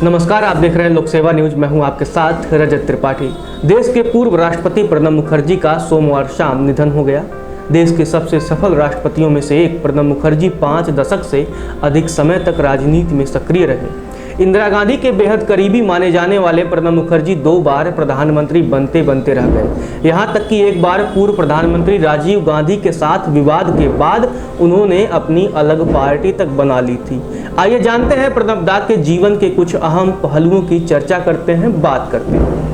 नमस्कार, आप देख रहे हैं लोक सेवा न्यूज। मैं हूं आपके साथ रजत त्रिपाठी। देश के पूर्व राष्ट्रपति प्रणब मुखर्जी का सोमवार शाम निधन हो गया। देश के सबसे सफल राष्ट्रपतियों में से एक प्रणब मुखर्जी 5 दशक से अधिक समय तक राजनीति में सक्रिय रहे। इंदिरा गांधी के बेहद करीबी माने जाने वाले प्रणब मुखर्जी 2 बार प्रधानमंत्री बनते बनते रह गए। यहां तक कि एक बार पूर्व प्रधानमंत्री राजीव गांधी के साथ विवाद के बाद उन्होंने अपनी अलग पार्टी तक बना ली थी। आइए जानते हैं प्रणब दा के जीवन के कुछ अहम पहलुओं की चर्चा करते हैं, बात करते हैं।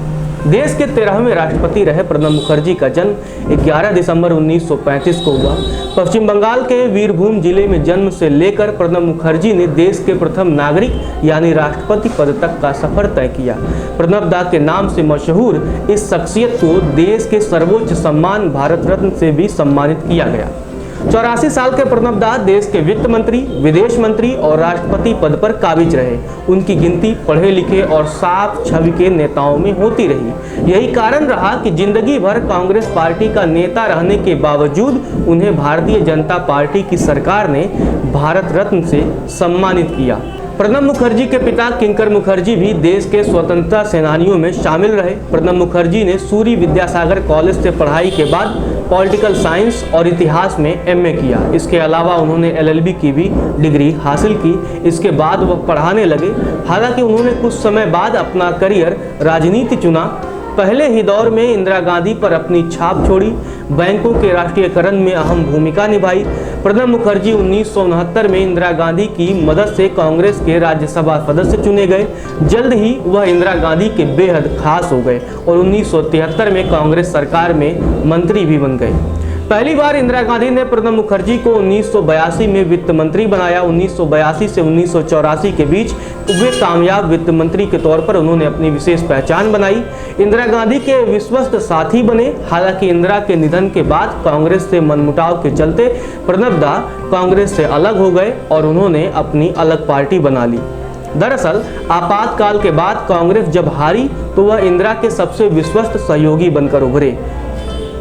देश के 13वें राष्ट्रपति रहे प्रणब मुखर्जी का जन्म 11 दिसंबर 1935 को हुआ। पश्चिम बंगाल के वीरभूम जिले में जन्म से लेकर प्रणब मुखर्जी ने देश के प्रथम नागरिक यानी राष्ट्रपति पद तक का सफर तय किया। प्रणब दा के नाम से मशहूर इस शख्सियत को देश के सर्वोच्च सम्मान भारत रत्न से भी सम्मानित किया गया। 84 साल के प्रणब दा देश के वित्त मंत्री, विदेश मंत्री और राष्ट्रपति पद पर काबिज रहे। उनकी गिनती पढ़े लिखे और साफ छवि के नेताओं में होती रही। यही कारण रहा कि जिंदगी भर कांग्रेस पार्टी का नेता रहने के बावजूद उन्हें भारतीय जनता पार्टी की सरकार ने भारत रत्न से सम्मानित किया। प्रणब मुखर्जी के पिता किंकर मुखर्जी भी देश के स्वतंत्रता सेनानियों में शामिल रहे। प्रणब मुखर्जी ने सूरी विद्यासागर कॉलेज से पढ़ाई के बाद पॉलिटिकल साइंस और इतिहास में एमए किया। इसके अलावा उन्होंने एलएलबी की भी डिग्री हासिल की। इसके बाद वह पढ़ाने लगे। हालांकि उन्होंने कुछ समय बाद अपना करियर राजनीति चुना। पहले ही दौर में इंदिरा गांधी पर अपनी छाप छोड़ी, बैंकों के राष्ट्रीयकरण में अहम भूमिका निभाई। प्रणब मुखर्जी 1969 में इंदिरा गांधी की मदद से कांग्रेस के राज्यसभा सदस्य चुने गए। जल्द ही वह इंदिरा गांधी के बेहद खास हो गए और 1973 में कांग्रेस सरकार में मंत्री भी बन गए। पहली बार इंदिरा गांधी ने प्रणब मुखर्जी को 1982 में वित्त मंत्री बनाया। 1982 से 1984 के बीच वे कामयाब वित्त मंत्री के तौर पर उन्होंने अपनी विशेष पहचान बनाई। इंदिरा गांधी के विश्वस्त साथी बने। हालांकि इंदिरा के निधन के बाद कांग्रेस से मनमुटाव के चलते प्रणब दा कांग्रेस से अलग हो गए और उन्होंने अपनी अलग पार्टी बना ली। दरअसल आपातकाल के बाद कांग्रेस जब हारी तो वह इंदिरा के सबसे विश्वस्त सहयोगी बनकर उभरे।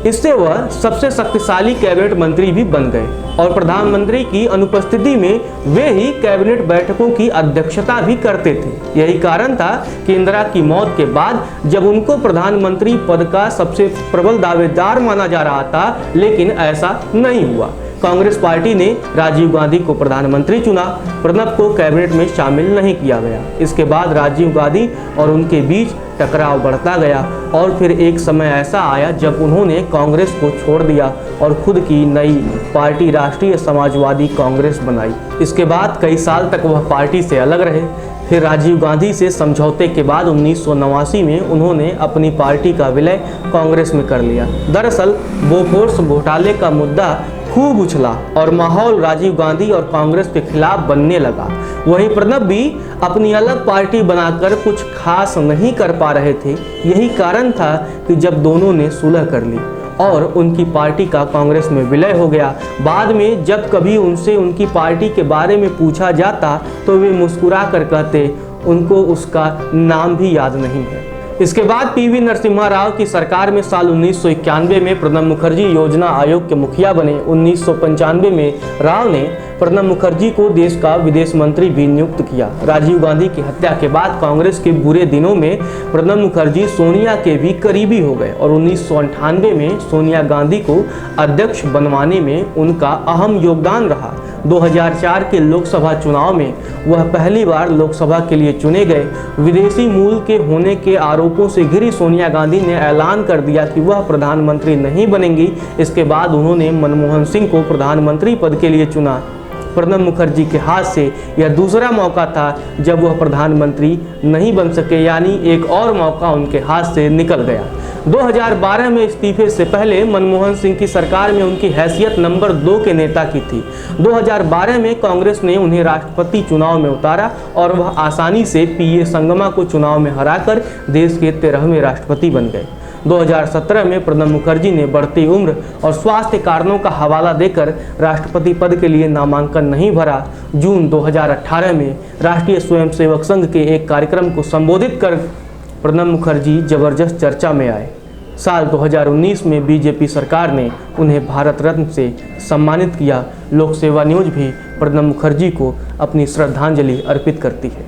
इससे वह सबसे शक्तिशाली कैबिनेट मंत्री भी बन गए और प्रधानमंत्री की अनुपस्थिति में वे ही कैबिनेट बैठकों की अध्यक्षता भी करते थे। यही कारण था कि इंदिरा की मौत के बाद जब उनको प्रधानमंत्री पद का सबसे प्रबल दावेदार माना जा रहा था, लेकिन ऐसा नहीं हुआ। कांग्रेस पार्टी ने राजीव गांधी को प्रधानमंत्री चुना। प्रणब को कैबिनेट में शामिल नहीं किया गया। इसके बाद राजीव गांधी और उनके बीच टकराव बढ़ता गया और फिर एक समय ऐसा आया जब उन्होंने कांग्रेस को छोड़ दिया और खुद की नई पार्टी राष्ट्रीय समाजवादी कांग्रेस बनाई। इसके बाद कई साल तक वह पार्टी से अलग रहे। फिर राजीव गांधी से समझौते के बाद 1989 में उन्होंने अपनी पार्टी का विलय कांग्रेस में कर लिया। दरअसल बोफोर्स घोटाले का मुद्दा खूब उछला और माहौल राजीव गांधी और कांग्रेस के खिलाफ बनने लगा। वहीं प्रणब भी अपनी अलग पार्टी बनाकर कुछ खास नहीं कर पा रहे थे। यही कारण था कि जब दोनों ने सुलह कर ली और उनकी पार्टी का कांग्रेस में विलय हो गया। बाद में जब कभी उनसे उनकी पार्टी के बारे में पूछा जाता तो वे मुस्कुरा कर कहते उनको उसका नाम भी याद नहीं है। इसके बाद पीवी नरसिम्हा राव की सरकार में साल 1991 में प्रणब मुखर्जी योजना आयोग के मुखिया बने। 1995 में राव ने प्रणब मुखर्जी को देश का विदेश मंत्री भी नियुक्त किया। राजीव गांधी की हत्या के बाद कांग्रेस के बुरे दिनों में प्रणब मुखर्जी सोनिया के भी करीबी हो गए और 1998 में सोनिया गांधी को अध्यक्ष बनवाने में उनका अहम योगदान रहा। 2004 के लोकसभा चुनाव में वह पहली बार लोकसभा के लिए चुने गए। विदेशी मूल के होने के आरोपों से घिरी सोनिया गांधी ने ऐलान कर दिया कि वह प्रधानमंत्री नहीं बनेंगी। इसके बाद उन्होंने मनमोहन सिंह को प्रधानमंत्री पद के लिए चुना। प्रणब मुखर्जी के हाथ से यह दूसरा मौका था जब वह प्रधानमंत्री नहीं बन सके, यानी एक और मौका उनके हाथ से निकल गया। 2012 में इस्तीफे से पहले मनमोहन सिंह की सरकार में उनकी हैसियत नंबर 2 के नेता की थी। 2012 में कांग्रेस ने उन्हें राष्ट्रपति चुनाव में उतारा और वह आसानी से पीए संगमा को चुनाव में हराकर देश के 13वें राष्ट्रपति बन गए। 2017 में प्रणब मुखर्जी ने बढ़ती उम्र और स्वास्थ्य कारणों का हवाला देकर राष्ट्रपति पद के लिए नामांकन नहीं भरा। जून 2018 में राष्ट्रीय स्वयंसेवक संघ के एक कार्यक्रम को संबोधित कर प्रणब मुखर्जी जबरदस्त चर्चा में आए। साल 2019 में बीजेपी सरकार ने उन्हें भारत रत्न से सम्मानित किया। लोक सेवा न्यूज भी प्रणब मुखर्जी को अपनी श्रद्धांजलि अर्पित करती है।